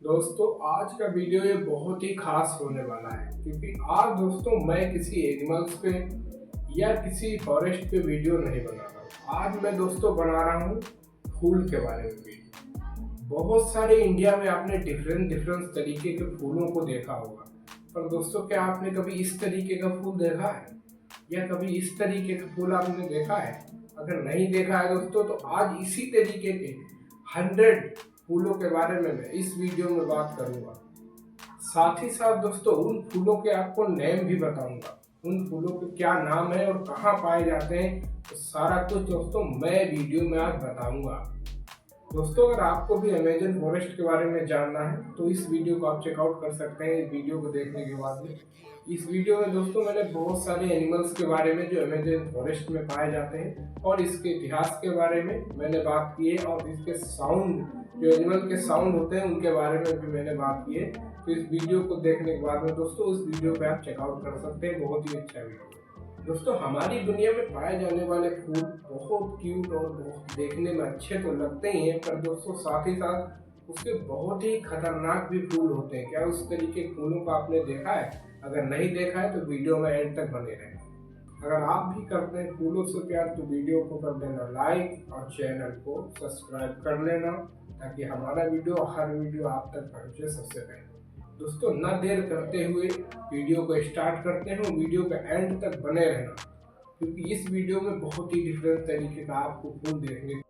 दोस्तों आज का वीडियो ये बहुत ही खास होने वाला है क्योंकि आज दोस्तों मैं किसी एनिमल्स पे या किसी फॉरेस्ट पे वीडियो नहीं बना रहा हूँ। आज मैं दोस्तों बना रहा हूँ फूल के बारे में वीडियो। बहुत सारे इंडिया में आपने डिफरेंट तरीके के फूलों को देखा होगा, पर दोस्तों क्या आपने कभी इस तरीके का फूल देखा है या कभी इस तरीके का फूल आपने देखा है? अगर नहीं देखा है दोस्तों तो आज इसी तरीके के 100 फूलों के बारे में मैं इस वीडियो में बात करूंगा। साथ ही साथ दोस्तों उन फूलों के आपको नेम भी बताऊंगा, उन फूलों के क्या नाम है और कहाँ पाए जाते हैं, तो सारा कुछ दोस्तों मैं वीडियो में आज बताऊंगा। दोस्तों अगर आपको भी अमेजन फॉरेस्ट के बारे में जानना है तो इस वीडियो को आप चेकआउट कर सकते हैं। इस वीडियो को देखने के बाद में इस वीडियो में दोस्तों मैंने बहुत सारे एनिमल्स के बारे में जो अमेजन फॉरेस्ट में पाए जाते हैं और इसके इतिहास के बारे में मैंने बात की है, और इसके साउंड जो एनिमल के साउंड होते हैं उनके बारे में भी मैंने बात की है। तो इस वीडियो को देखने के बाद में दोस्तों इस वीडियो पे आप चेकआउट कर सकते हैं। बहुत ही अच्छा वीडियो है दोस्तों। हमारी दुनिया में पाए जाने वाले फूल बहुत क्यूट और बहुत देखने में अच्छे तो लगते ही हैं, पर दोस्तों साथ ही साथ उसके बहुत ही खतरनाक भी फूल होते हैं। क्या उस तरीके के फूलों को आपने देखा है? अगर नहीं देखा है तो वीडियो में एंड तक बने रहें। अगर आप भी करते हैं फूलों से प्यार तो वीडियो को कर देना लाइक और चैनल को सब्सक्राइब कर लेना, ताकि हमारा हर वीडियो आप तक पहुंचे सबसे पहले। दोस्तों न देर करते हुए वीडियो को स्टार्ट करते हैं। वीडियो के एंड तक बने रहना क्योंकि इस वीडियो में बहुत ही डिफरेंट तरीके का आपको फूल देखने